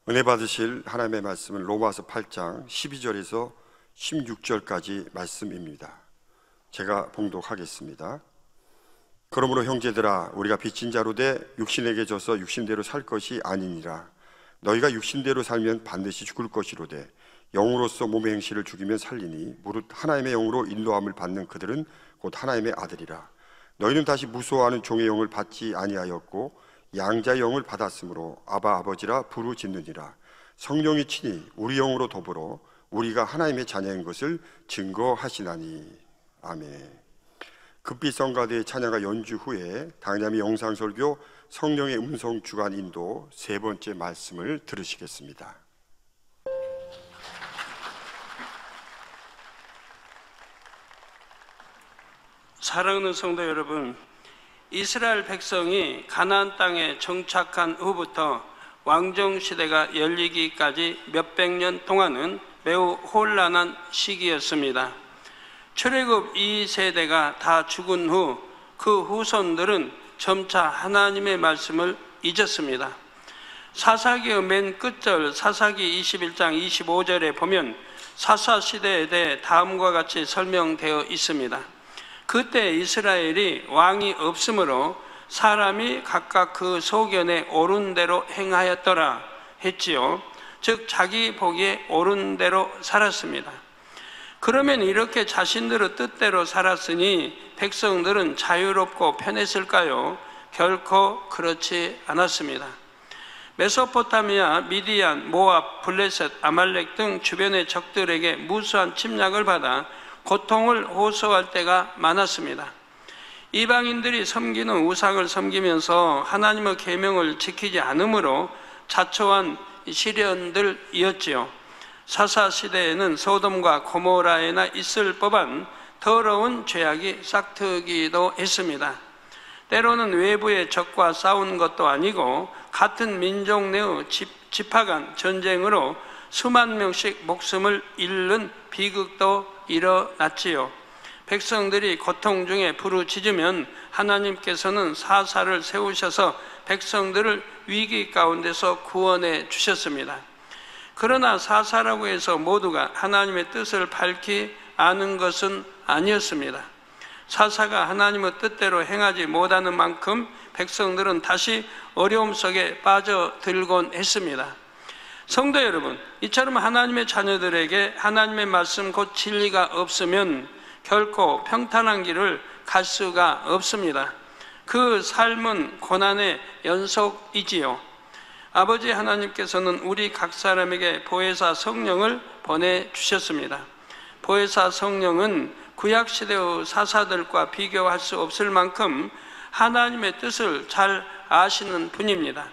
은혜 받으실 하나님의 말씀은 로마서 8장 12절에서 16절까지 말씀입니다. 제가 봉독하겠습니다. 그러므로 형제들아, 우리가 빚진 자로 돼 육신에게 져서 육신대로 살 것이 아니니라. 너희가 육신대로 살면 반드시 죽을 것이로되 영으로서 몸의 행실을 죽이면 살리니 무릇 하나님의 영으로 인도함을 받는 그들은 곧 하나님의 아들이라. 너희는 다시 무소하는 종의 영을 받지 아니하였고 양자의 영을 받았으므로 아바 아버지라 부르짖느니라. 성령이 친히 우리 영으로 더불어 우리가 하나님의 자녀인 것을 증거하시나니. 아멘. 급비 성가대의 찬양과 연주 후에 당장의 영상설교 성령의 음성 주간 인도 세 번째 말씀을 들으시겠습니다. 사랑하는 성도 여러분, 이스라엘 백성이 가나안 땅에 정착한 후부터 왕정시대가 열리기까지 몇백 년 동안은 매우 혼란한 시기였습니다. 출애굽 2세대가 다 죽은 후 그 후손들은 점차 하나님의 말씀을 잊었습니다. 사사기의 맨 끝절 사사기 21장 25절에 보면 사사시대에 대해 다음과 같이 설명되어 있습니다. 그때 이스라엘이 왕이 없으므로 사람이 각각 그 소견에 옳은 대로 행하였더라 했지요. 즉 자기 보기에 옳은 대로 살았습니다. 그러면 이렇게 자신들의 뜻대로 살았으니 백성들은 자유롭고 편했을까요? 결코 그렇지 않았습니다. 메소포타미아, 미디안, 모압, 블레셋, 아말렉 등 주변의 적들에게 무수한 침략을 받아 고통을 호소할 때가 많았습니다. 이방인들이 섬기는 우상을 섬기면서 하나님의 계명을 지키지 않으므로 자초한 시련들이었지요. 사사시대에는 소돔과 고모라에나 있을 법한 더러운 죄악이 싹트기도 했습니다. 때로는 외부의 적과 싸운 것도 아니고 같은 민족 내의 지파 간 전쟁으로 수만 명씩 목숨을 잃는 비극도 일어났지요. 백성들이 고통 중에 부르짖으면 하나님께서는 사사를 세우셔서 백성들을 위기 가운데서 구원해 주셨습니다. 그러나 사사라고 해서 모두가 하나님의 뜻을 밝히 아는 것은 아니었습니다. 사사가 하나님의 뜻대로 행하지 못하는 만큼 백성들은 다시 어려움 속에 빠져들곤 했습니다. 성도 여러분, 이처럼 하나님의 자녀들에게 하나님의 말씀 곧 진리가 없으면 결코 평탄한 길을 갈 수가 없습니다. 그 삶은 고난의 연속이지요. 아버지 하나님께서는 우리 각 사람에게 보혜사 성령을 보내주셨습니다. 보혜사 성령은 구약시대의 사사들과 비교할 수 없을 만큼 하나님의 뜻을 잘 아시는 분입니다.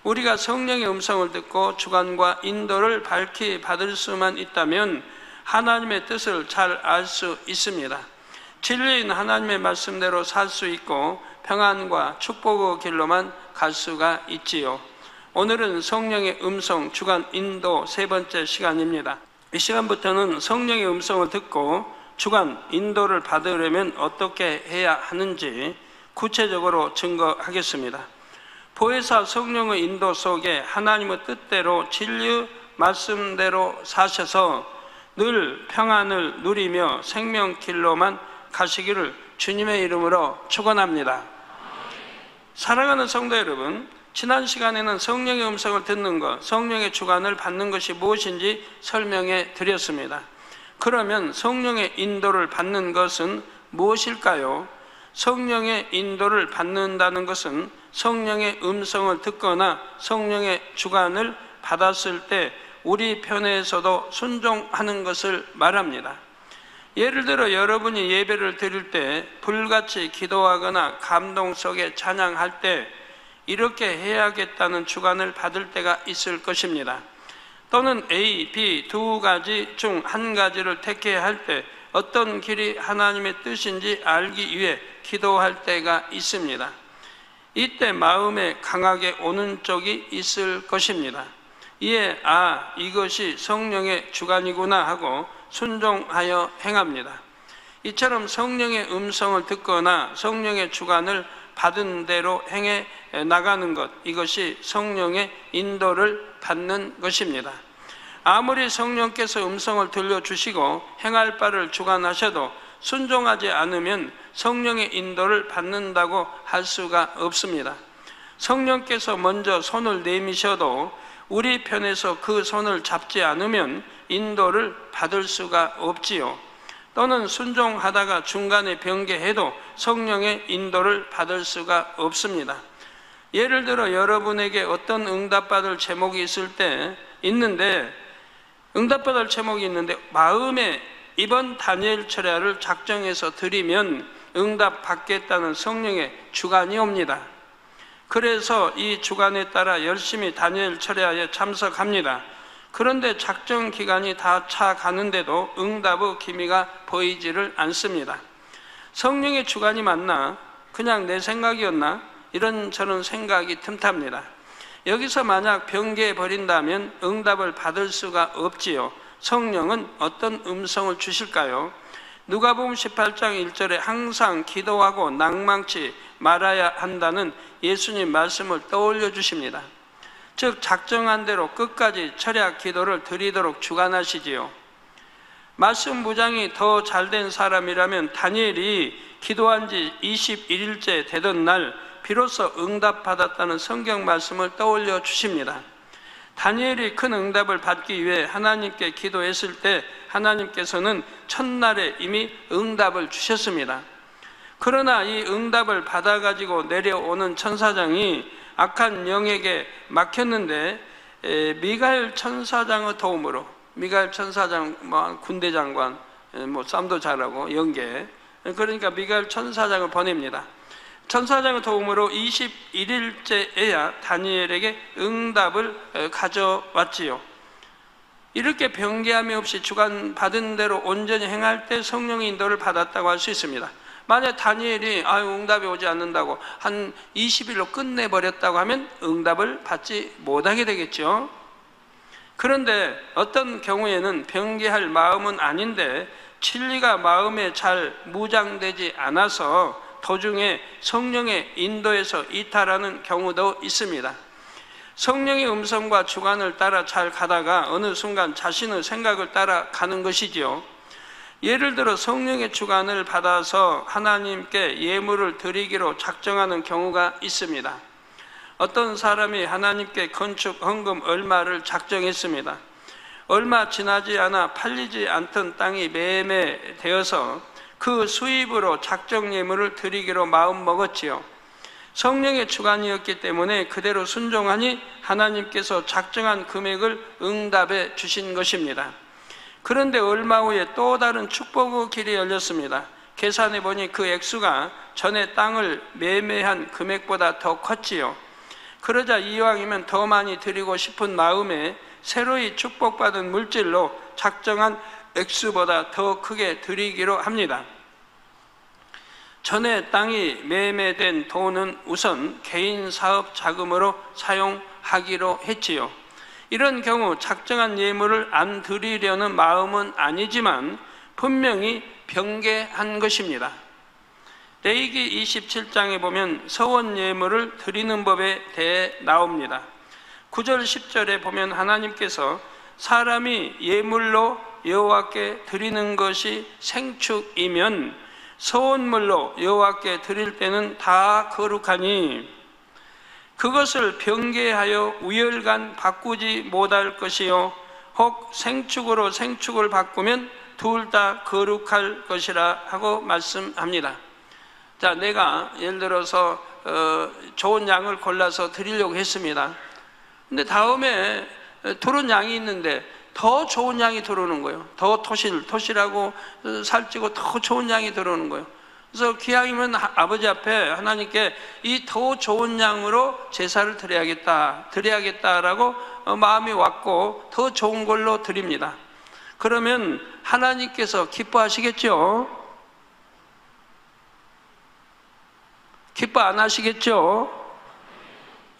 우리가 성령의 음성을 듣고 주관과 인도를 밝히 받을 수만 있다면 하나님의 뜻을 잘 알 수 있습니다. 진리인 하나님의 말씀대로 살 수 있고 평안과 축복의 길로만 갈 수가 있지요. 오늘은 성령의 음성 주간 인도 세 번째 시간입니다. 이 시간부터는 성령의 음성을 듣고 주간 인도를 받으려면 어떻게 해야 하는지 구체적으로 증거하겠습니다. 보혜사 성령의 인도 속에 하나님의 뜻대로 진리의 말씀대로 사셔서 늘 평안을 누리며 생명길로만 가시기를 주님의 이름으로 축원합니다. 사랑하는 성도 여러분, 지난 시간에는 성령의 음성을 듣는 것, 성령의 주관을 받는 것이 무엇인지 설명해 드렸습니다. 그러면 성령의 인도를 받는 것은 무엇일까요? 성령의 인도를 받는다는 것은 성령의 음성을 듣거나 성령의 주관을 받았을 때 우리 편에서도 순종하는 것을 말합니다. 예를 들어 여러분이 예배를 드릴 때 불같이 기도하거나 감동 속에 찬양할 때 이렇게 해야겠다는 주관을 받을 때가 있을 것입니다. 또는 A, B 두 가지 중 한 가지를 택해야 할 때 어떤 길이 하나님의 뜻인지 알기 위해 기도할 때가 있습니다. 이때 마음에 강하게 오는 쪽이 있을 것입니다. 이에 이것이 성령의 주관이구나 하고 순종하여 행합니다. 이처럼 성령의 음성을 듣거나 성령의 주관을 받은 대로 행해 나가는 것, 이것이 성령의 인도를 받는 것입니다. 아무리 성령께서 음성을 들려주시고 행할 바를 주관하셔도 순종하지 않으면 성령의 인도를 받는다고 할 수가 없습니다. 성령께서 먼저 손을 내미셔도 우리 편에서 그 손을 잡지 않으면 인도를 받을 수가 없지요. 또는 순종하다가 중간에 변개해도 성령의 인도를 받을 수가 없습니다. 예를 들어 여러분에게 어떤 응답받을 제목이 응답받을 제목이 있는데 마음에 이번 다니엘 철야를 작정해서 드리면 응답받겠다는 성령의 주관이 옵니다. 그래서 이 주관에 따라 열심히 다니엘 철야에 참석합니다. 그런데 작정 기간이 다 차가는데도 응답의 기미가 보이지를 않습니다. 성령의 주관이 맞나? 그냥 내 생각이었나? 이런저런 생각이 틈탑니다. 여기서 만약 변개해버린다면 응답을 받을 수가 없지요. 성령은 어떤 음성을 주실까요? 누가복음 18장 1절에 항상 기도하고 낭망치 말아야 한다는 예수님 말씀을 떠올려 주십니다. 즉 작정한 대로 끝까지 철야 기도를 드리도록 주관하시지요. 말씀 무장이 더 잘된 사람이라면 다니엘이 기도한 지 21일째 되던 날 비로소 응답받았다는 성경 말씀을 떠올려 주십니다. 다니엘이 큰 응답을 받기 위해 하나님께 기도했을 때 하나님께서는 첫날에 이미 응답을 주셨습니다. 그러나 이 응답을 받아가지고 내려오는 천사장이 악한 영에게 막혔는데 미가엘 천사장의 도움으로, 미가엘 천사장 군대 장관, 싸움도 잘하고 연계, 그러니까 미가엘 천사장을 보냅니다. 천사장의 도움으로 21일째에야 다니엘에게 응답을 가져왔지요. 이렇게 변개함이 없이 주관받은 대로 온전히 행할 때 성령의 인도를 받았다고 할 수 있습니다. 만약 다니엘이 응답이 오지 않는다고 한 20일로 끝내버렸다고 하면 응답을 받지 못하게 되겠죠. 그런데 어떤 경우에는 변개할 마음은 아닌데 진리가 마음에 잘 무장되지 않아서 도중에 성령의 인도에서 이탈하는 경우도 있습니다. 성령의 음성과 주관을 따라 잘 가다가 어느 순간 자신의 생각을 따라 가는 것이지요. 예를 들어 성령의 주관을 받아서 하나님께 예물을 드리기로 작정하는 경우가 있습니다. 어떤 사람이 하나님께 건축 헌금 얼마를 작정했습니다. 얼마 지나지 않아 팔리지 않던 땅이 매매되어서 그 수입으로 작정 예물을 드리기로 마음먹었지요. 성령의 주관이었기 때문에 그대로 순종하니 하나님께서 작정한 금액을 응답해 주신 것입니다. 그런데 얼마 후에 또 다른 축복의 길이 열렸습니다. 계산해 보니 그 액수가 전에 땅을 매매한 금액보다 더 컸지요. 그러자 이왕이면 더 많이 드리고 싶은 마음에 새로이 축복받은 물질로 작정한 액수보다 더 크게 드리기로 합니다. 전에 땅이 매매된 돈은 우선 개인 사업 자금으로 사용하기로 했지요. 이런 경우 작정한 예물을 안 드리려는 마음은 아니지만 분명히 변개한 것입니다. 레위기 27장에 보면 서원 예물을 드리는 법에 대해 나옵니다. 9절 10절에 보면 하나님께서 사람이 예물로 여호와께 드리는 것이 생축이면 서원물로 여호와께 드릴 때는 다 거룩하니 그것을 변개하여 우열간 바꾸지 못할 것이요 혹 생축으로 생축을 바꾸면 둘 다 거룩할 것이라 하고 말씀합니다. 자, 내가 예를 들어서 좋은 양을 골라서 드리려고 했습니다. 근데 다음에 들어온 양이 있는데 더 좋은 양이 들어오는 거예요. 더 토실하고 살찌고 더 좋은 양이 들어오는 거예요. 그래서 기왕이면 아버지 앞에 하나님께 이 더 좋은 양으로 제사를 드려야겠다라고 마음이 왔고 더 좋은 걸로 드립니다. 그러면 하나님께서 기뻐하시겠죠? 기뻐 안 하시겠죠?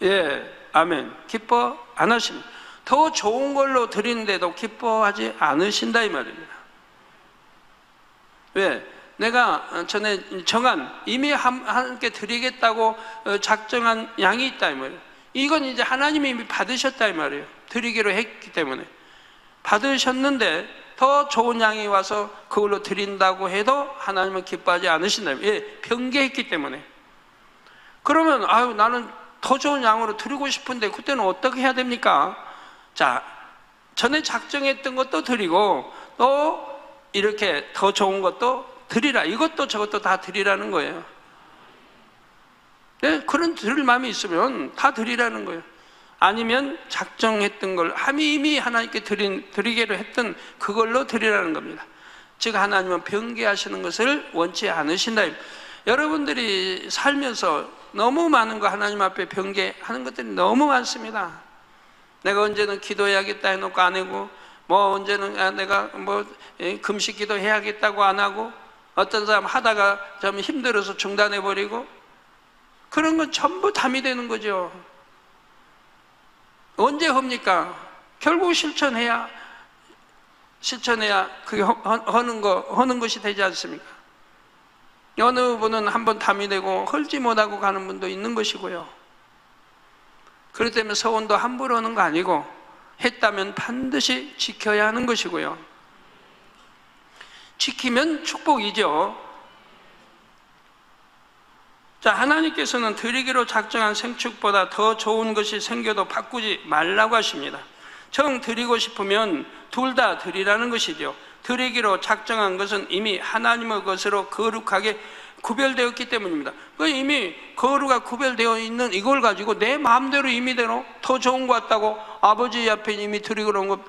예, 아멘. 기뻐 안 하십니다. 더 좋은 걸로 드리는데도 기뻐하지 않으신다 이 말입니다. 왜? 내가 전에 정한 이미 하나님께 드리겠다고 작정한 양이 있다 이 말이에요. 이건 이제 하나님이 이미 받으셨다 이 말이에요. 드리기로 했기 때문에 받으셨는데 더 좋은 양이 와서 그걸로 드린다고 해도 하나님은 기뻐하지 않으신다. 변개했기 때문에. 그러면 아유 나는 더 좋은 양으로 드리고 싶은데 그때는 어떻게 해야 됩니까? 자, 전에 작정했던 것도 드리고 또 이렇게 더 좋은 것도 드리라. 이것도 저것도 다 드리라는 거예요. 네, 그런 드릴 마음이 있으면 다 드리라는 거예요. 아니면 작정했던 걸 이미 하나님께 드리기로 했던 그걸로 드리라는 겁니다. 즉 하나님은 변개하시는 것을 원치 않으신다. 여러분들이 살면서 너무 많은 거 하나님 앞에 변개하는 것들이 너무 많습니다. 내가 언제는 기도해야겠다 해놓고 안 하고, 뭐 언제는 내가 뭐 금식 기도 해야겠다고 안 하고, 어떤 사람 하다가 좀 힘들어서 중단해 버리고, 그런 건 전부 담이 되는 거죠. 언제 합니까? 결국 실천해야 그게 하는 것이 되지 않습니까? 어느 분은 한번 담이 되고 헐지 못하고 가는 분도 있는 것이고요. 그렇기 때문에 서원도 함부로 하는 거 아니고 했다면 반드시 지켜야 하는 것이고요. 지키면 축복이죠. 자, 하나님께서는 드리기로 작정한 생축보다 더 좋은 것이 생겨도 바꾸지 말라고 하십니다. 정 드리고 싶으면 둘 다 드리라는 것이죠. 드리기로 작정한 것은 이미 하나님의 것으로 거룩하게 구별되었기 때문입니다. 이미 거룩하게 구별되어 있는 이걸 가지고 내 마음대로 임의대로 더 좋은 것 같다고 아버지 앞에 이미 드리고 그런 거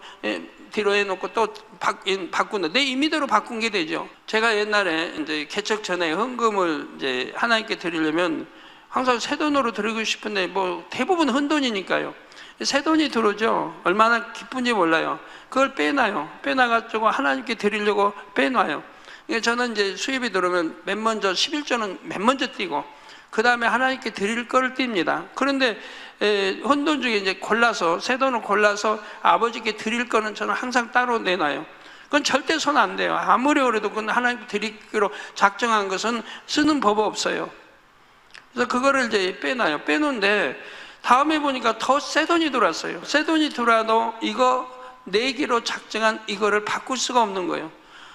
뒤로 해놓고 또 바꾼다. 내 임의대로 바꾼 게 되죠. 제가 옛날에 이제 개척 전에 헌금을 이제 하나님께 드리려면 항상 새 돈으로 드리고 싶은데 뭐 대부분 헌돈이니까요. 새 돈이 들어오죠. 얼마나 기쁜지 몰라요. 그걸 빼놔요. 빼놔가지고 하나님께 드리려고 빼놔요. 저는 이제 수입이 들어오면 맨 먼저 11조는 맨 먼저 띄고 그 다음에 하나님께 드릴 거를 띱니다. 그런데 헌돈 중에 이제 골라서 새 돈을 골라서 아버지께 드릴 거는 저는 항상 따로 내놔요. 그건 절대 손 안 돼요. 아무리 그래도 그건 하나님께 드리기로 작정한 것은 쓰는 법 없어요. 그래서 그거를 이제 빼놔요. 빼놓는데 다음에 보니까 더 새 돈이 들어왔어요. 새 돈이 들어와도 이거 내기로 작정한 이거를 바꿀 수가 없는 거예요.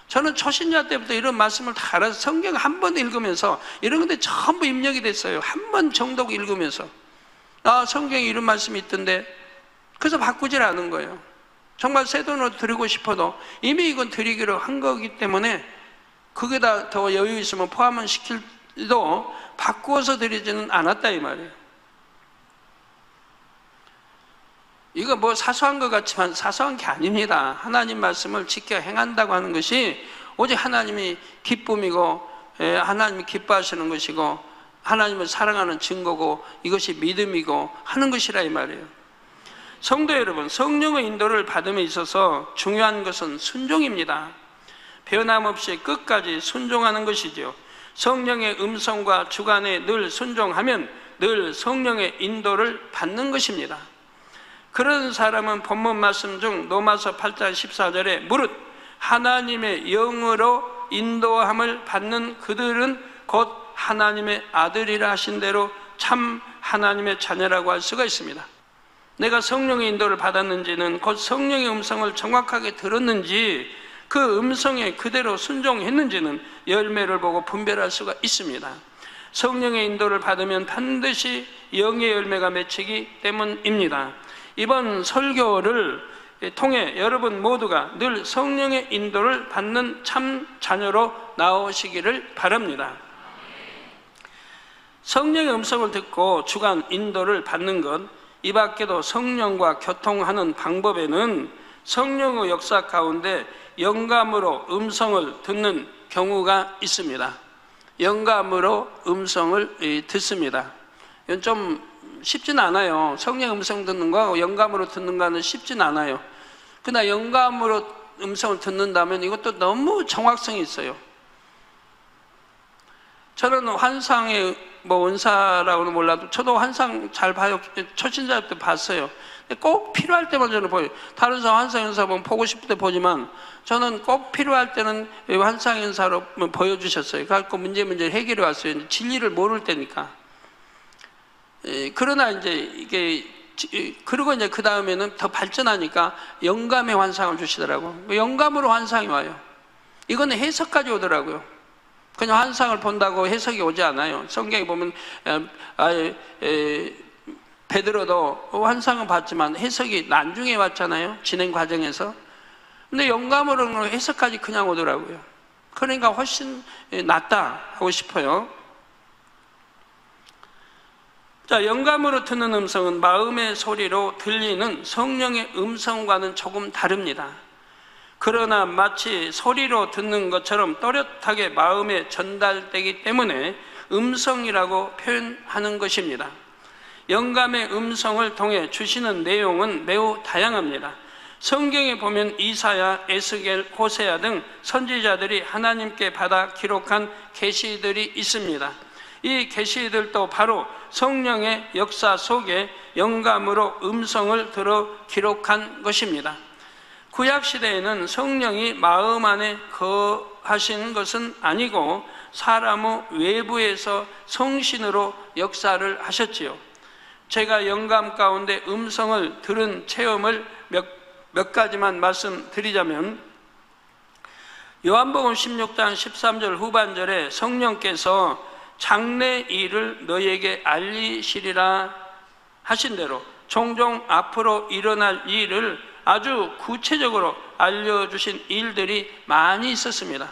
저는 초신자 때부터 이런 말씀을 다 알아서 성경 한 번 읽으면서 이런 건데 전부 입력이 됐어요. 한 번 정독 읽으면서 성경에 이런 말씀이 있던데 그래서 바꾸질 않은 거예요. 정말 새 돈으로 드리고 싶어도 이미 이건 드리기로 한 거기 때문에 그게다 더 여유 있으면 포함은 시킬도 바꾸어서 드리지는 않았다 이 말이에요. 이거 뭐 사소한 것 같지만 사소한 게 아닙니다. 하나님 말씀을 지켜 행한다고 하는 것이 오직 하나님이 기쁨이고 하나님이 기뻐하시는 것이고 하나님을 사랑하는 증거고 이것이 믿음이고 하는 것이라 이 말이에요. 성도 여러분, 성령의 인도를 받음에 있어서 중요한 것은 순종입니다. 변함없이 끝까지 순종하는 것이죠. 성령의 음성과 주관에 늘 순종하면 늘 성령의 인도를 받는 것입니다. 그런 사람은 본문 말씀 중 로마서 8장 14절에 무릇 하나님의 영으로 인도함을 받는 그들은 곧 하나님의 아들이라 하신 대로 참 하나님의 자녀라고 할 수가 있습니다. 내가 성령의 인도를 받았는지는 곧 성령의 음성을 정확하게 들었는지 그 음성에 그대로 순종했는지는 열매를 보고 분별할 수가 있습니다. 성령의 인도를 받으면 반드시 영의 열매가 맺히기 때문입니다. 이번 설교를 통해 여러분 모두가 늘 성령의 인도를 받는 참 자녀로 나오시기를 바랍니다. 성령의 음성을 듣고 주관 인도를 받는 것, 이 밖에도 성령과 교통하는 방법에는 성령의 역사 가운데 영감으로 음성을 듣는 경우가 있습니다. 영감으로 음성을 듣습니다. 이건 좀 쉽진 않아요. 성령 음성 듣는 거하고 영감으로 듣는 거는 쉽진 않아요. 그러나 영감으로 음성을 듣는다면 이것도 너무 정확성이 있어요. 저는 환상의 은사라고는 몰라도 저도 환상 잘 봐요. 초신자 때 봤어요. 꼭 필요할 때만 저는 보여요. 다른 사람 환상연사 보면 보고 싶을 때 보지만 저는 꼭 필요할 때는 환상연사로 보여주셨어요. 그래서 문제를 해결해 왔어요. 진리를 모를 때니까. 그러나 이제 이게 그리고 이제 그 다음에는 더 발전하니까 영감의 환상을 주시더라고. 영감으로 환상이 와요. 이거는 해석까지 오더라고요. 그냥 환상을 본다고 해석이 오지 않아요. 성경에 보면 베드로도 환상은 봤지만 해석이 나중에 왔잖아요. 진행 과정에서. 근데 영감으로는 해석까지 그냥 오더라고요. 그러니까 훨씬 낫다 하고 싶어요. 자, 영감으로 듣는 음성은 마음의 소리로 들리는 성령의 음성과는 조금 다릅니다. 그러나 마치 소리로 듣는 것처럼 또렷하게 마음에 전달되기 때문에 음성이라고 표현하는 것입니다. 영감의 음성을 통해 주시는 내용은 매우 다양합니다. 성경에 보면 이사야, 에스겔, 호세아 등 선지자들이 하나님께 받아 기록한 계시들이 있습니다. 이 계시들도 바로 성령의 역사 속에 영감으로 음성을 들어 기록한 것입니다. 구약시대에는 성령이 마음 안에 거하시는 것은 아니고 사람의 외부에서 성신으로 역사를 하셨지요. 제가 영감 가운데 음성을 들은 체험을 몇 가지만 말씀드리자면, 요한복음 16장 13절 후반절에 성령께서 장래 일을 너희에게 알리시리라 하신 대로 종종 앞으로 일어날 일을 아주 구체적으로 알려주신 일들이 많이 있었습니다.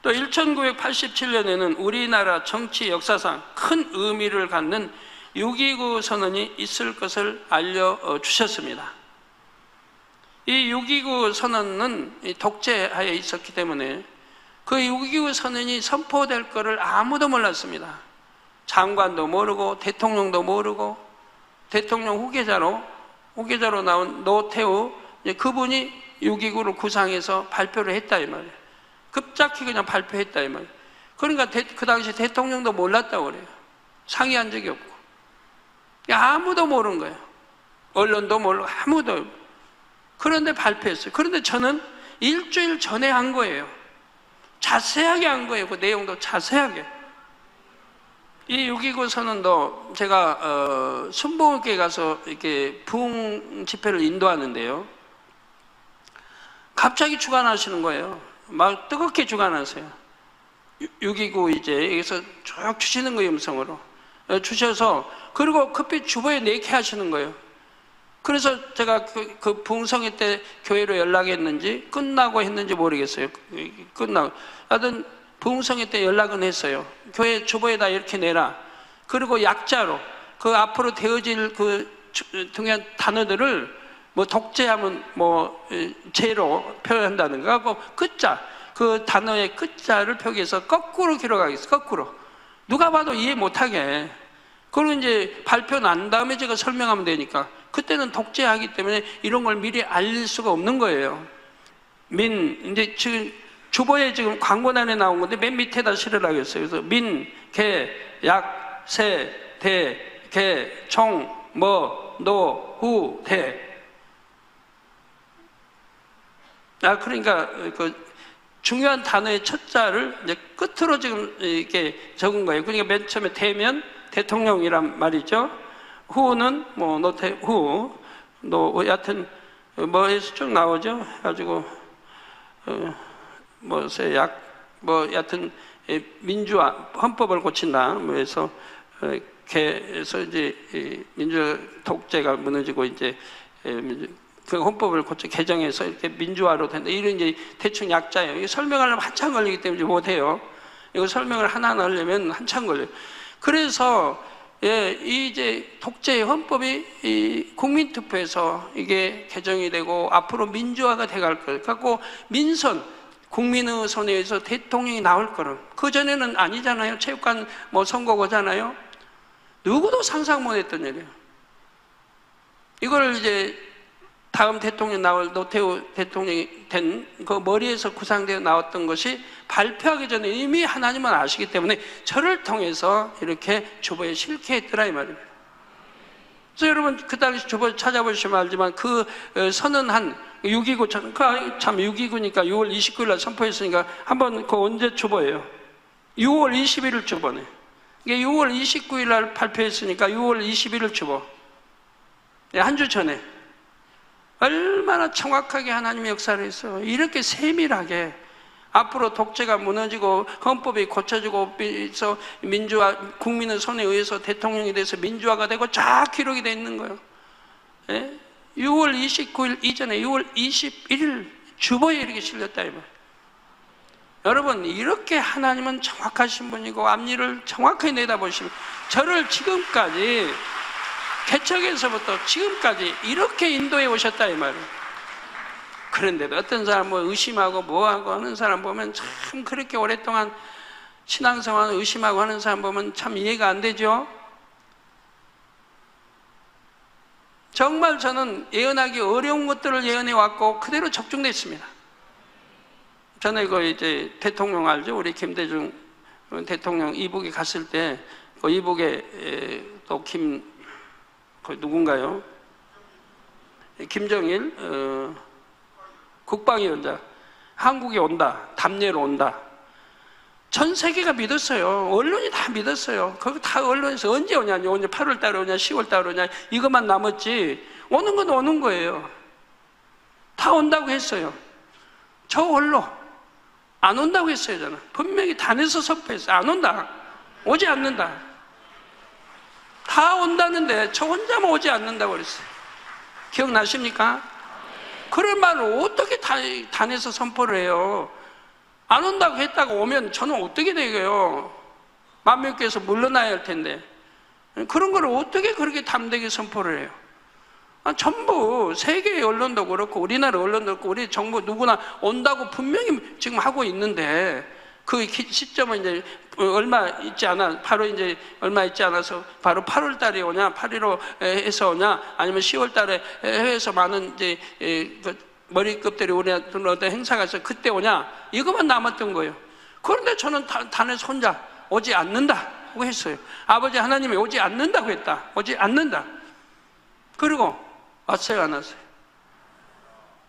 또 1987년에는 우리나라 정치 역사상 큰 의미를 갖는 6.29 선언이 있을 것을 알려주셨습니다. 이 6.29 선언은 독재하에 있었기 때문에 그 6.29 선언이 선포될 것을 아무도 몰랐습니다. 장관도 모르고 대통령도 모르고 대통령 후계자로 나온 노태우, 그분이 6.29를 구상해서 발표를 했다 이 말이에요. 급작히 그냥 발표했다 이 말이에요. 그러니까 그 당시 대통령도 몰랐다고 그래요. 상의한 적이 없고. 아무도 모르는 거예요. 언론도 모르고 아무도. 그런데 발표했어요. 그런데 저는 일주일 전에 한 거예요. 자세하게 한 거예요. 그 내용도 자세하게. 이 6.29 선언도 제가 순복음교회 가서 이렇게 부흥 집회를 인도하는데요. 갑자기 주관하시는 거예요. 막 뜨겁게 주관하세요. 6.29 이제 여기서 쭉 주시는 거예요. 음성으로 주셔서, 그리고 급히 주보에 내게 하시는 거예요. 그래서 제가 그 부흥성회 때 교회로 연락했는지 끝나고 했는지 모르겠어요. 끝나고 하여튼 부흥성회 때 연락은 했어요. 교회 주보에다 이렇게 내라. 그리고 약자로 그 앞으로 되어질 그 중요한 단어들을 뭐 독재하면 뭐 죄로 표현한다든가 하고 끝자, 그 단어의 끝자를 표기해서 거꾸로 기록하겠어요. 거꾸로. 누가 봐도 이해 못하게. 그리고 이제 발표 난 다음에 제가 설명하면 되니까. 그때는 독재하기 때문에 이런 걸 미리 알릴 수가 없는 거예요. 이제 지금 주보에 지금 광고란에 나온 건데 맨 밑에다 실으라고 했어요. 그래서 민, 개, 약, 세, 대, 개, 총, 뭐, 노, 후, 대. 그러니까 그 중요한 단어의 첫 자를 이제 끝으로 지금 이렇게 적은 거예요. 그러니까 맨 처음에 대면 대통령이란 말이죠. 후는 뭐 노태후, 여하튼 뭐에서 쭉 나오죠. 가지고 약, 여하튼 민주화, 헌법을 고친다. 해서 개에서 이제 민주 독재가 무너지고 이제 그 헌법을 개정해서 이렇게 민주화로 된다. 이런 이제 대충 약자예요. 이거 설명하려면 한참 걸리기 때문에 못해요. 이거 설명을 하나하나 하려면 한참 걸려요. 그래서 이제 독재의 헌법이 이 국민투표에서 이게 개정이 되고 앞으로 민주화가 돼갈 거예요. 갖고 민선, 국민의 손에 의해서 대통령이 나올 거는, 그 전에는 아니잖아요. 체육관 뭐 선거거잖아요. 누구도 상상 못했던 일이에요. 이걸 이제 다음 대통령 나올 노태우 대통령이 된 그 머리에서 구상되어 나왔던 것이 발표하기 전에 이미 하나님은 아시기 때문에 저를 통해서 이렇게 주보에 실게 했더라 이 말입니다. 그래서 여러분 그 당시 찾아보시면 알지만 그 선언한 6.29 참 6.29니까 6월 29일 날 선포했으니까 한번 그 언제 주보예요? 6월 21일 주보네. 이게 6월 29일 날 발표했으니까 6월 21일 주보. 한 주 전에. 얼마나 정확하게 하나님의 역사를 했어요. 이렇게 세밀하게 앞으로 독재가 무너지고 헌법이 고쳐지고 해서 민주화, 국민의 손에 의해서 대통령이 돼서 민주화가 되고 쫙 기록이 되어 있는 거예요. 예? 6월 29일 이전에 6월 21일 주보에 이렇게 실렸다 이 말이에요. 여러분 이렇게 하나님은 정확하신 분이고 앞일을 정확하게 내다보시면 저를 지금까지 개척에서부터 지금까지 이렇게 인도해 오셨다 이 말이에요. 그런데도 어떤 사람 뭐 의심하고 뭐하고 하는 사람 보면 참 그렇게 오랫동안 신앙생활 의심하고 하는 사람 보면 참 이해가 안 되죠. 정말 저는 예언하기 어려운 것들을 예언해 왔고 그대로 적중됐습니다. 전에 그 이제 대통령 알죠? 우리 김대중 대통령 이북에 갔을 때 그 이북에 또 그 누군가요? 김정일 국방위원장 한국에 온다, 담례로 온다. 전 세계가 믿었어요. 언론이 다 믿었어요. 거기 다 언론에서 언제 오냐, 언제 8월 달에 오냐, 10월 달에 오냐 이것만 남았지 오는 건 오는 거예요. 다 온다고 했어요. 저 홀로 안 온다고 했어요. 저는 분명히 단에서 선포했어요. 안 온다, 오지 않는다. 다 온다는데 저 혼자만 오지 않는다고 그랬어요. 기억나십니까? 그럴 말을 어떻게 단에서 선포를 해요? 안 온다고 했다가 오면 저는 어떻게 되게요? 만명께서 물러나야 할 텐데 그런 걸 어떻게 그렇게 담대하게 선포를 해요? 전부 세계의 언론도 그렇고 우리나라 언론도 그렇고 우리 정부 누구나 온다고 분명히 지금 하고 있는데 그 시점은 이제 얼마 있지 않아 바로 이제 얼마 있지 않아서 바로 8월 달에 오냐 8.15 해서 오냐 아니면 10월 달에 해외에서 많은 이제 머리급들이 우리나라 어떤 행사가 있어 그때 오냐 이것만 남았던 거예요. 그런데 저는 단에서 혼자 오지 않는다고 했어요. 아버지 하나님이 오지 않는다고 했다. 오지 않는다. 그리고 왔어요 안 왔어요?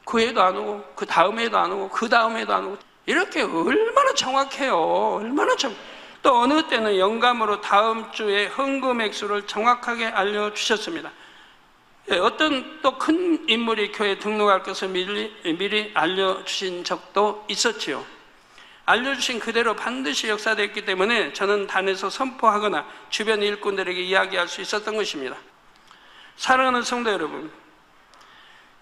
그 해도 안 오고 그 다음 해도 안 오고 그 다음 해도 안 오고 이렇게 얼마나 정확해요. 얼마나 또 어느 때는 영감으로 다음 주에 헌금 액수를 정확하게 알려주셨습니다. 어떤 또 큰 인물이 교회에 등록할 것을 미리 알려주신 적도 있었지요. 알려주신 그대로 반드시 역사됐기 때문에 저는 단에서 선포하거나 주변 일꾼들에게 이야기할 수 있었던 것입니다. 사랑하는 성도 여러분,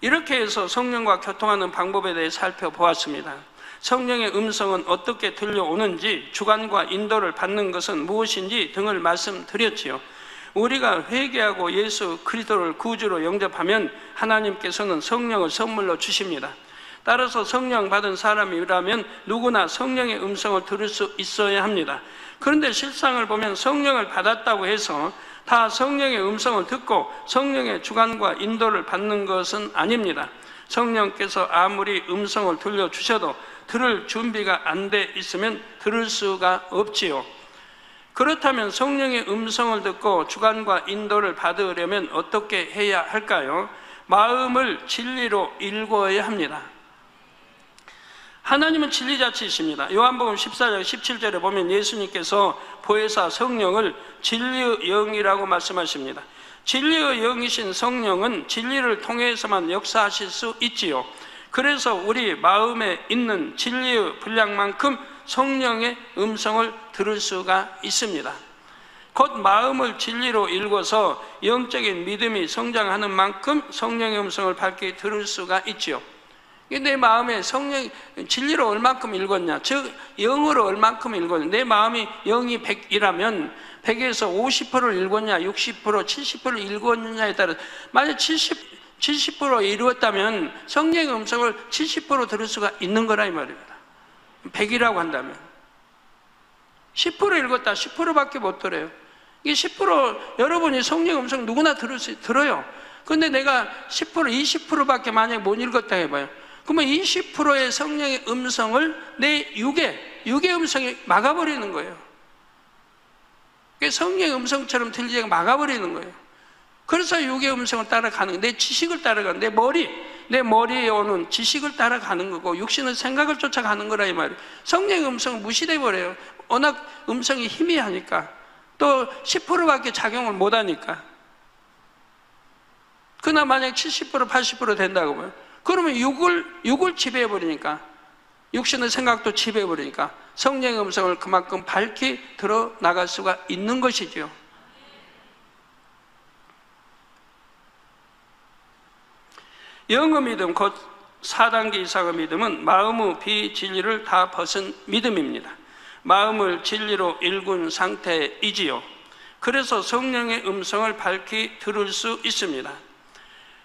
이렇게 해서 성령과 교통하는 방법에 대해 살펴보았습니다. 성령의 음성은 어떻게 들려오는지, 주관과 인도를 받는 것은 무엇인지 등을 말씀드렸지요. 우리가 회개하고 예수 그리스도를 구주로 영접하면 하나님께서는 성령을 선물로 주십니다. 따라서 성령 받은 사람이라면 누구나 성령의 음성을 들을 수 있어야 합니다. 그런데 실상을 보면 성령을 받았다고 해서 다 성령의 음성을 듣고 성령의 주관과 인도를 받는 것은 아닙니다. 성령께서 아무리 음성을 들려주셔도 들을 준비가 안 돼 있으면 들을 수가 없지요. 그렇다면 성령의 음성을 듣고 주관과 인도를 받으려면 어떻게 해야 할까요? 마음을 진리로 일궈야 합니다. 하나님은 진리자치이십니다. 요한복음 14장 17절에 보면 예수님께서 보혜사 성령을 진리의 영이라고 말씀하십니다. 진리의 영이신 성령은 진리를 통해서만 역사하실 수 있지요. 그래서 우리 마음에 있는 진리의 분량만큼 성령의 음성을 들을 수가 있습니다. 곧 마음을 진리로 읽어서 영적인 믿음이 성장하는 만큼 성령의 음성을 밝게 들을 수가 있지요. 내 마음에 성령 진리로 얼만큼 읽었냐, 즉 영으로 얼만큼 읽었냐. 내 마음이 영이 100이라면 100에서 50%를 읽었냐, 60%, 70%를 읽었느냐에 따라 만약 70% 이루었다면 성령의 음성을 70% 들을 수가 있는 거라 이 말입니다. 100이라고 한다면 10% 읽었다 10%밖에 못 들어요. 이게 10% 여러분이 성령의 음성 누구나 들어요. 그런데 내가 10% 20%밖에 만약에 못 읽었다 해봐요. 그러면 20%의 성령의 음성을 내 육의 음성이 막아버리는 거예요. 성령의 음성처럼 들리게 막아버리는 거예요. 그래서 육의 음성을 따라가는 거예요. 내 지식을 따라가는, 내 머리에 오는 지식을 따라가는 거고, 육신은 생각을 쫓아가는 거라 이 말이에요. 성령의 음성은 무시돼 버려요. 워낙 음성이 희미하니까, 또 10%밖에 작용을 못하니까. 그러나 만약 70% 80% 된다고 봐요. 그러면 육을 지배해 버리니까, 육신의 생각도 지배해 버리니까 성령의 음성을 그만큼 밝히 드러나갈 수가 있는 것이죠. 영의 믿음, 곧 4단계 이상의 믿음은 마음의 비진리를 다 벗은 믿음입니다. 마음을 진리로 일군 상태이지요. 그래서 성령의 음성을 밝히 들을 수 있습니다.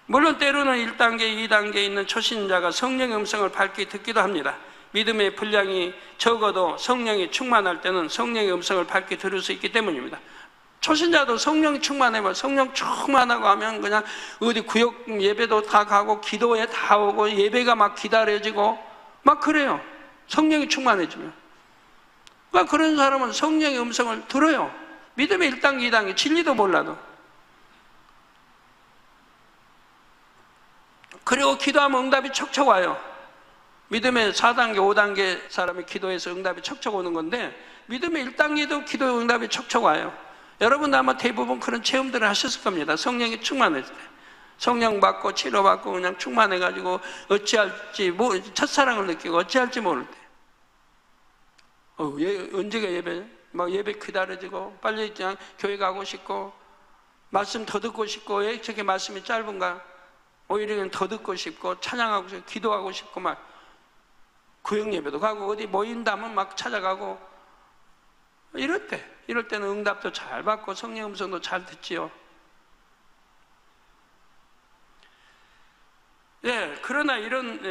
물론 때로는 1단계, 2단계에 있는 초신자가 성령의 음성을 밝히 듣기도 합니다. 믿음의 분량이 적어도 성령이 충만할 때는 성령의 음성을 밝히 들을 수 있기 때문입니다. 초신자도 성령이 충만하면, 성령 충만하고 하면 그냥 어디 구역 예배도 다 가고 기도에 다 오고 예배가 막 기다려지고 막 그래요. 성령이 충만해지면. 그러니까 그런 사람은 성령의 음성을 들어요. 믿음의 1단계, 2단계 진리도 몰라도. 그리고 기도하면 응답이 척척 와요. 믿음의 4단계, 5단계 사람이 기도해서 응답이 척척 오는 건데, 믿음의 1단계도 기도 응답이 척척 와요. 여러분 아마 대부분 그런 체험들을 하셨을 겁니다. 성령이 충만했을 때, 성령 받고 치료받고 그냥 충만해가지고 어찌할지, 첫사랑을 느끼고 어찌할지 모를 때, 언제가 예배, 막 예배 기다려지고 빨리 그냥 교회 가고 싶고 말씀 더 듣고 싶고, 왜 저렇게 말씀이 짧은가, 오히려 그냥 더 듣고 싶고 찬양하고 싶고 기도하고 싶고, 막 구역 예배도 가고 어디 모인다면 막 찾아가고, 이럴 때는 응답도 잘 받고 성령 음성도 잘 듣지요. 그러나 이런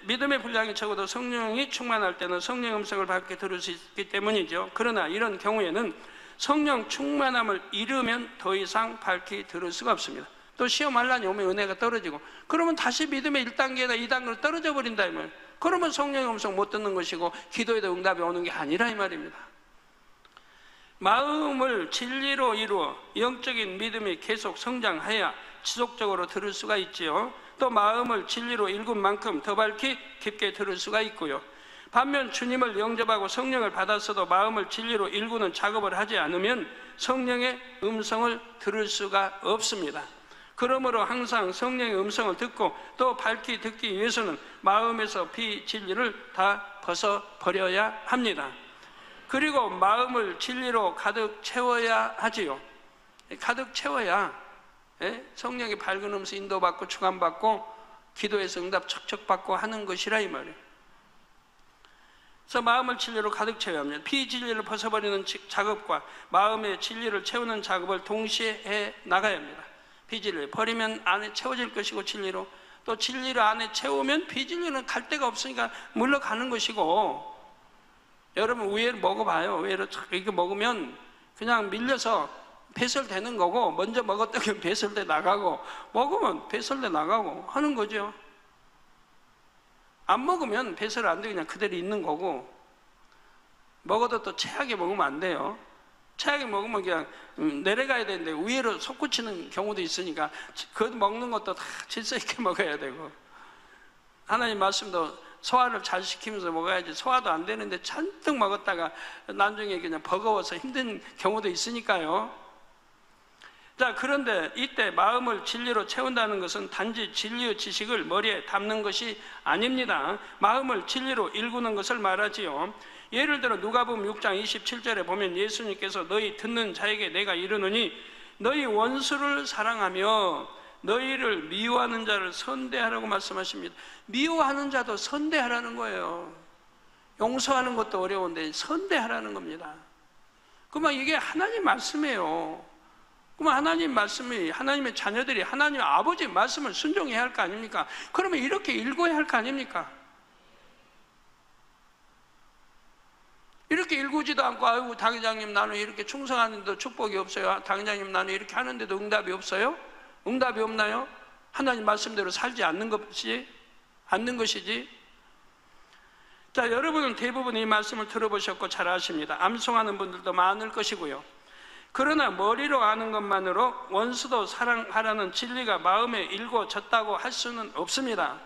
믿음의 분량이 적어도 성령이 충만할 때는 성령 음성을 밝게 들을 수 있기 때문이죠. 그러나 이런 경우에는 성령 충만함을 잃으면 더 이상 밝게 들을 수가 없습니다. 또 시험 환란이 오면 은혜가 떨어지고, 그러면 다시 믿음의 1단계나 2단계로 떨어져 버린다 이 말이에요. 그러면 성령의 음성 못 듣는 것이고 기도에도 응답이 오는 게 아니라 이 말입니다. 마음을 진리로 이루어 영적인 믿음이 계속 성장해야 지속적으로 들을 수가 있지요. 또 마음을 진리로 읽은 만큼 더 밝히 깊게 들을 수가 있고요. 반면 주님을 영접하고 성령을 받았어도 마음을 진리로 일구는 작업을 하지 않으면 성령의 음성을 들을 수가 없습니다. 그러므로 항상 성령의 음성을 듣고 또 밝히 듣기 위해서는 마음에서 비진리를 다 벗어버려야 합니다. 그리고 마음을 진리로 가득 채워야 하지요. 가득 채워야 성령의 밝은 음성 인도받고 주관받고 기도에서 응답 척척 받고 하는 것이라 이 말이에요. 그래서 마음을 진리로 가득 채워야 합니다. 비진리를 벗어버리는 작업과 마음의 진리를 채우는 작업을 동시에 해 나가야 합니다. 비진리를 버리면 안에 채워질 것이고, 진리로 또 진리를 안에 채우면 비진리는 갈 데가 없으니까 물러가는 것이고, 여러분 우회를 먹어봐요. 우회를 이렇게 먹으면 그냥 밀려서 배설되는 거고, 먼저 먹었던 게 배설돼 나가고, 먹으면 배설돼 나가고 하는 거죠. 안 먹으면 배설 안 되고 그냥 그대로 있는 거고, 먹어도 또 체하게 먹으면 안 돼요. 체하게 먹으면 그냥 내려가야 되는데 위로 솟구치는 경우도 있으니까 그것 먹는 것도 다 질서 있게 먹어야 되고, 하나님 말씀도 소화를 잘 시키면서 먹어야지 소화도 안 되는데 잔뜩 먹었다가 나중에 그냥 버거워서 힘든 경우도 있으니까요. 자, 그런데 이때 마음을 진리로 채운다는 것은 단지 진리의 지식을 머리에 담는 것이 아닙니다. 마음을 진리로 일구는 것을 말하지요. 예를 들어 누가복음 6장 27절에 보면 예수님께서 너희 듣는 자에게 내가 이르노니 너희 원수를 사랑하며 너희를 미워하는 자를 선대하라고 말씀하십니다. 미워하는 자도 선대하라는 거예요. 용서하는 것도 어려운데 선대하라는 겁니다. 그러면 이게 하나님 말씀이에요. 그러면 하나님 말씀이, 하나님의 자녀들이 하나님 아버지 말씀을 순종해야 할 거 아닙니까? 그러면 이렇게 읽어야 할 거 아닙니까? 이렇게 읽지도 않고, 아이고 당회장님 나는 이렇게 충성하는데도 축복이 없어요. 당회장님 나는 이렇게 하는데도 응답이 없어요? 응답이 없나요? 하나님 말씀대로 살지 않는 것이지. 자, 여러분은 대부분 이 말씀을 들어보셨고 잘 아십니다. 암송하는 분들도 많을 것이고요. 그러나 머리로 아는 것만으로 원수도 사랑하라는 진리가 마음에 일궈졌다고 할 수는 없습니다.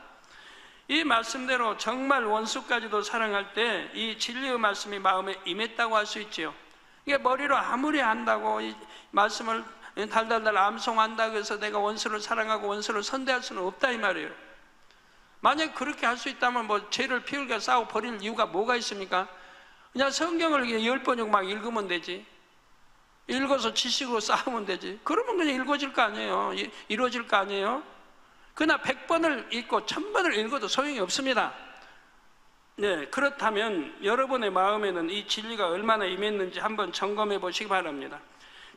이 말씀대로 정말 원수까지도 사랑할 때 이 진리의 말씀이 마음에 임했다고 할 수 있지요. 이게 머리로 아무리 안다고 이 말씀을 달달달 암송한다고 해서 내가 원수를 사랑하고 원수를 선대할 수는 없다 이 말이에요. 만약 그렇게 할 수 있다면 뭐 죄를 피울게 싸워 버릴 이유가 뭐가 있습니까? 그냥 성경을 10번씩 막 읽으면 되지. 읽어서 지식으로 싸우면 되지. 그러면 그냥 읽어질 거 아니에요. 이루어질 거 아니에요. 그러나 100번을 읽고 1000번을 읽어도 소용이 없습니다. 네, 그렇다면 여러분의 마음에는 이 진리가 얼마나 임했는지 한번 점검해 보시기 바랍니다.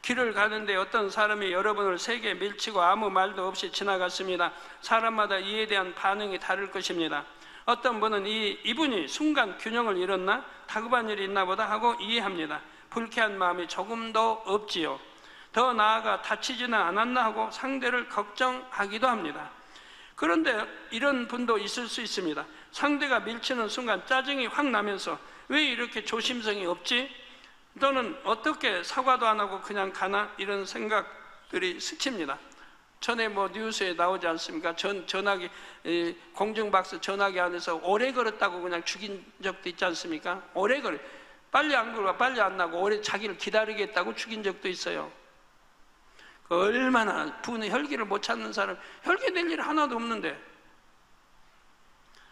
길을 가는데 어떤 사람이 여러분을 세게 밀치고 아무 말도 없이 지나갔습니다. 사람마다 이에 대한 반응이 다를 것입니다. 어떤 분은 이분이 순간 균형을 잃었나? 다급한 일이 있나 보다 하고 이해합니다. 불쾌한 마음이 조금도 없지요. 더 나아가 다치지는 않았나 하고 상대를 걱정하기도 합니다. 그런데 이런 분도 있을 수 있습니다. 상대가 밀치는 순간 짜증이 확 나면서 왜 이렇게 조심성이 없지? 또는 어떻게 사과도 안 하고 그냥 가나? 이런 생각들이 스칩니다. 전에 뭐 뉴스에 나오지 않습니까? 전화기, 공중박스 전화기 안에서 오래 걸었다고 그냥 죽인 적도 있지 않습니까? 오래 걸어. 빨리 안 걸어, 빨리 안 나고 오래 자기를 기다리겠다고 죽인 적도 있어요. 얼마나 분의 혈기를 못 찾는 사람, 혈기 낼 일 하나도 없는데.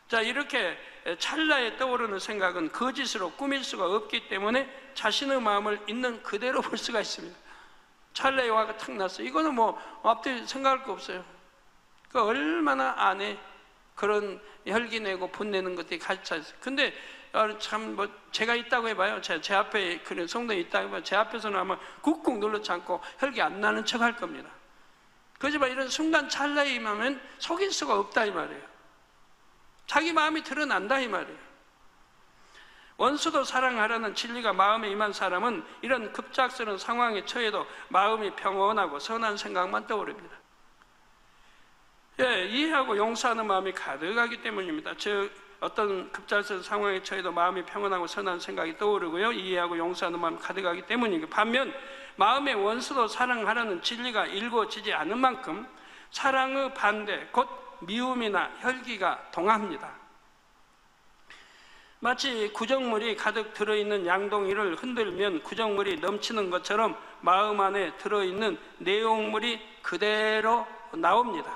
자, 이렇게 찰나에 떠오르는 생각은 거짓으로 꾸밀 수가 없기 때문에 자신의 마음을 있는 그대로 볼 수가 있습니다. 찰나에 화가 탁 났어요. 이거는 뭐 앞뒤 생각할 거 없어요. 그 얼마나 안에 그런 혈기 내고 분내는 것들이 가득 있어요. 근데 참 뭐 제가 있다고 해봐요. 제 앞에 그런 성도에 있다고 해봐요. 제 앞에서는 아마 꾹꾹 눌러치 않고 혈기 안 나는 척 할 겁니다. 그렇지만 이런 순간 찰나에 임하면 속일 수가 없다 이 말이에요. 자기 마음이 드러난다 이 말이에요. 원수도 사랑하라는 진리가 마음에 임한 사람은 이런 급작스러운 상황에 처해도 마음이 평온하고 선한 생각만 떠오릅니다. 예, 이해하고 용서하는 마음이 가득하기 때문입니다. 즉 어떤 급작스러운 상황에 처해도 마음이 평온하고 선한 생각이 떠오르고요. 이해하고 용서하는 마음이 가득하기 때문이고, 반면 마음의 원수도 사랑하라는 진리가 일궈지지 않은 만큼 사랑의 반대, 곧 미움이나 혈기가 동합니다. 마치 구정물이 가득 들어있는 양동이를 흔들면 구정물이 넘치는 것처럼 마음 안에 들어있는 내용물이 그대로 나옵니다.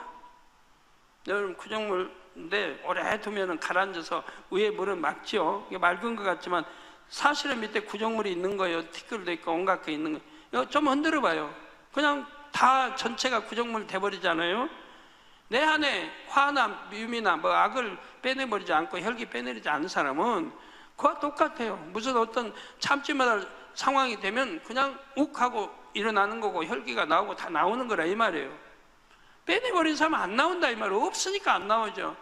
여러분, 구정물인데 오래 두면 가라앉아서 위에 물은 막죠. 이게 맑은 것 같지만 사실은 밑에 구정물이 있는 거예요. 티끌도 있고 온갖 게 있는 거예요. 좀 흔들어 봐요. 그냥 다 전체가 구정물 돼버리잖아요. 내 안에 화나 미움이나 뭐 악을 빼내버리지 않고 혈기 빼내리지 않는 사람은 그와 똑같아요. 무슨 어떤 참지 못할 상황이 되면 그냥 욱 하고 일어나는 거고 혈기가 나오고 다 나오는 거라 이 말이에요. 빼내버린 사람은 안 나온다 이 말이에요. 없으니까 안 나오죠.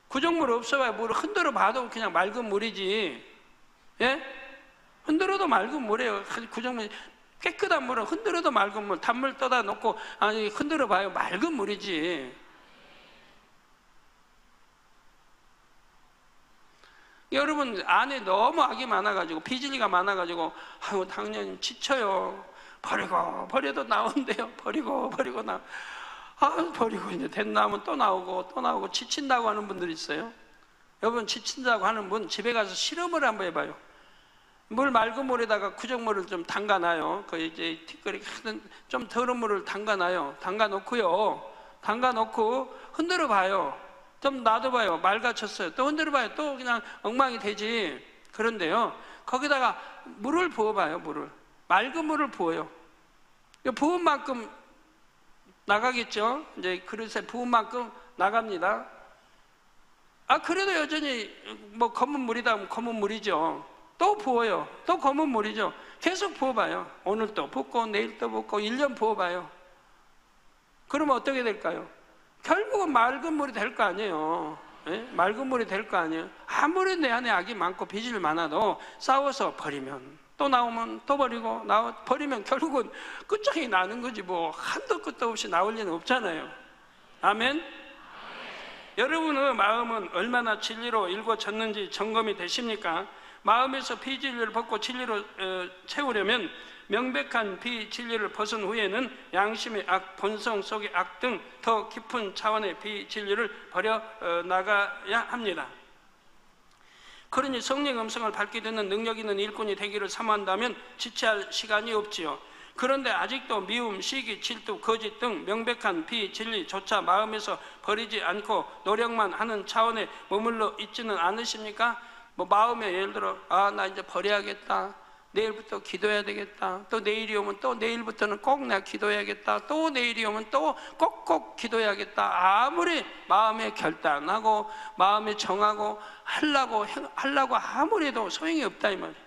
구정물 없어봐야 물을 흔들어 봐도 그냥 맑은 물이지. 예? 흔들어도 맑은 물이에요. 구정물 깨끗한 물은 흔들어도 맑은 물, 단물 떠다 놓고 아니 흔들어 봐요. 맑은 물이지. 여러분 안에 너무 악이 많아가지고 비진리가 많아가지고 아유 당연히 지쳐요. 버려도 나온대요. 버리고 나. 버리고 이제 됐나면 또 나오고 지친다고 하는 분들이 있어요. 여러분 지친다고 하는 분 집에 가서 실험을 한번 해봐요. 물 맑은 물에다가 구정물을 좀 담가놔요. 그 이제 티끌이 좀 더러운 물을 담가놔요. 담가놓고 흔들어 봐요. 좀 놔둬봐요. 맑아졌어요. 또 흔들어봐요. 또 그냥 엉망이 되지. 그런데요, 거기다가 물을 부어봐요. 맑은 물을 부어요. 부은 만큼 나가겠죠. 이제 그릇에 부은 만큼 나갑니다. 그래도 여전히 뭐 검은 물이다 하면 검은 물이죠. 또 부어요. 또 검은 물이죠. 계속 부어봐요. 오늘 또 붓고 내일 또 붓고 1년 부어봐요. 그러면 어떻게 될까요? 결국은 맑은 물이 될 거 아니에요. 예? 맑은 물이 될 거 아니에요. 아무리 내 안에 악이 많고 비질 많아도 싸워서 버리면 또 나오면 또 버리고 버리면 결국은 끝장이 나는 거지 뭐 한도 끝도 없이 나올 리는 없잖아요. 아멘? 여러분의 마음은 얼마나 진리로 일궈졌는지 점검이 되십니까? 마음에서 비진리를 벗고 진리로 채우려면 명백한 비진리를 벗은 후에는 양심의 악, 본성 속의 악 등 더 깊은 차원의 비진리를 버려 나가야 합니다. 그러니 성령의 음성을 밝게 듣는 능력 있는 일꾼이 되기를 사모한다면 지체할 시간이 없지요. 그런데 아직도 미움, 시기, 질투, 거짓 등 명백한 비진리조차 마음에서 버리지 않고 노력만 하는 차원에 머물러 있지는 않으십니까? 뭐 마음에 예를 들어 나 이제 버려야겠다, 내일부터 기도해야 되겠다, 또 내일이 오면 또 내일부터는 꼭 내가 기도해야겠다, 또 내일이 오면 또 꼭꼭 기도해야겠다. 아무리 마음에 결단하고 마음에 정하고 하려고 아무리 해도 소용이 없다 이 말이에요.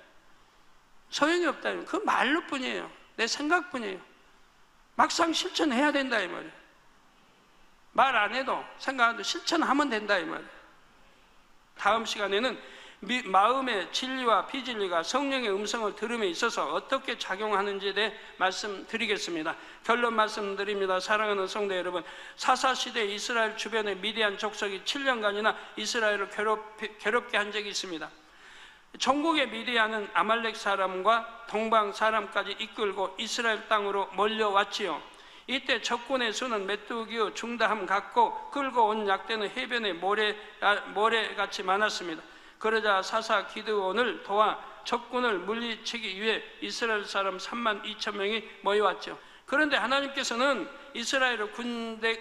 소용이 없다. 그 말로 뿐이에요. 내 생각뿐이에요. 막상 실천해야 된다 이 말이에요. 말 안 해도 생각 안 해도 실천하면 된다 이 말이에요. 다음 시간에는 마음의 진리와 비진리가 성령의 음성을 들음에 있어서 어떻게 작용하는지에 대해 말씀드리겠습니다. 결론 말씀드립니다. 사랑하는 성도 여러분, 사사시대 이스라엘 주변의 미디안 족속이 7년간이나 이스라엘을 괴롭게 한 적이 있습니다. 전국의 미디안은 아말렉 사람과 동방 사람까지 이끌고 이스라엘 땅으로 몰려왔지요. 이때 적군의 수는 메뚜기의 중다함 같고 끌고 온 약대는 해변의 모래같이 많았습니다. 그러자 사사 기드온을 도와 적군을 물리치기 위해 이스라엘 사람 3만 2천 명이 모여왔죠. 그런데 하나님께서는 이스라엘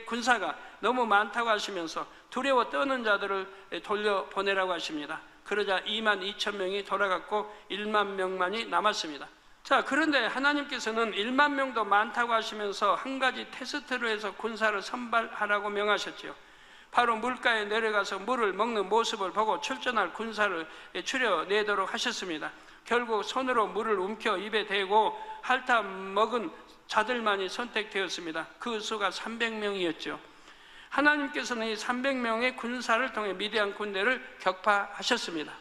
군사가 너무 많다고 하시면서 두려워 떠는 자들을 돌려보내라고 하십니다. 그러자 2만 2천 명이 돌아갔고 1만 명만이 남았습니다. 자, 그런데 하나님께서는 1만 명도 많다고 하시면서 한 가지 테스트를 해서 군사를 선발하라고 명하셨죠. 바로 물가에 내려가서 물을 먹는 모습을 보고 출전할 군사를 추려내도록 하셨습니다. 결국 손으로 물을 움켜 입에 대고 핥아 먹은 자들만이 선택되었습니다. 그 수가 300명이었죠. 하나님께서는 이 300명의 군사를 통해 미디안 군대를 격파하셨습니다.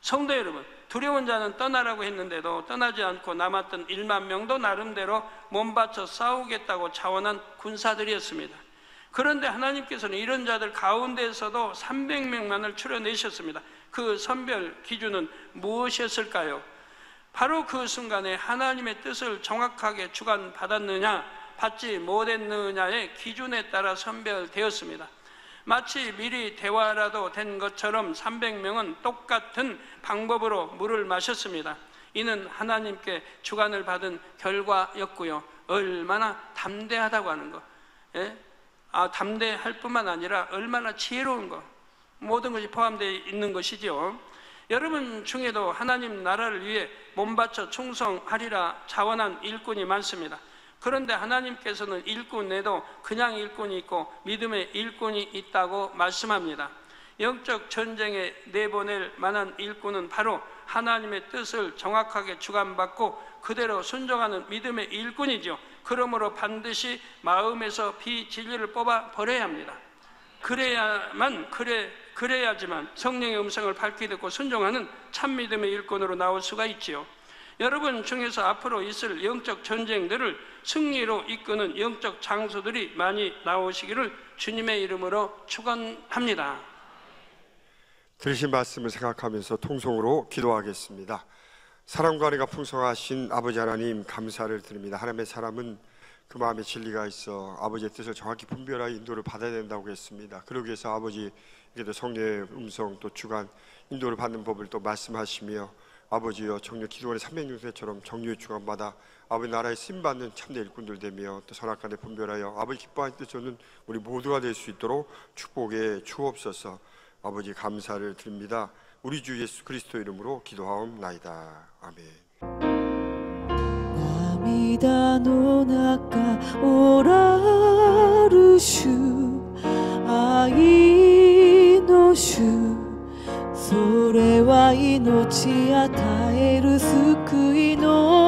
성도 여러분, 두려운 자는 떠나라고 했는데도 떠나지 않고 남았던 1만 명도 나름대로 몸바쳐 싸우겠다고 자원한 군사들이었습니다. 그런데 하나님께서는 이런 자들 가운데에서도 300명만을 추려내셨습니다. 그 선별 기준은 무엇이었을까요? 바로 그 순간에 하나님의 뜻을 정확하게 주관받았느냐 받지 못했느냐의 기준에 따라 선별되었습니다. 마치 미리 대화라도 된 것처럼 300명은 똑같은 방법으로 물을 마셨습니다. 이는 하나님께 주관을 받은 결과였고요. 얼마나 담대하다고 하는 것, 담대할 뿐만 아니라 얼마나 지혜로운 것, 모든 것이 포함되어 있는 것이죠. 여러분 중에도 하나님 나라를 위해 몸바쳐 충성하리라 자원한 일꾼이 많습니다. 그런데 하나님께서는 일꾼 외에도 그냥 일꾼이 있고 믿음의 일꾼이 있다고 말씀합니다. 영적 전쟁에 내보낼 만한 일꾼은 바로 하나님의 뜻을 정확하게 주관받고 그대로 순종하는 믿음의 일꾼이죠. 그러므로 반드시 마음에서 비진리를 뽑아 버려야 합니다. 그래야지만 성령의 음성을 밝게 듣고 순종하는 참 믿음의 일꾼으로 나올 수가 있지요. 여러분 중에서 앞으로 있을 영적 전쟁들을 승리로 이끄는 영적 장수들이 많이 나오시기를 주님의 이름으로 축원합니다. 들으신 말씀을 생각하면서 통성으로 기도하겠습니다. 사랑과 은혜가 풍성하신 아버지 하나님 감사를 드립니다. 하나님의 사람은 그 마음에 진리가 있어 아버지의 뜻을 정확히 분별하여 인도를 받아야 된다고 했습니다. 그러기 위해서 아버지에게도 성령의 음성 또 주관 인도를 받는 법을 또 말씀하시며 아버지여 정녕 기도원의 300용세처럼 정류의 주관받아 아버지 나라에 쓰임받는 참된 일꾼들 되며 또 선악간에 분별하여 아버지 기뻐하는 뜻으로는 우리 모두가 될 수 있도록 축복해 주옵소서. 아버지 감사를 드립니다. 우리 주 예수 그리스도 이름으로 기도하옵나이다. 아멘. 涙の中おらる主愛の主それは命与える救いの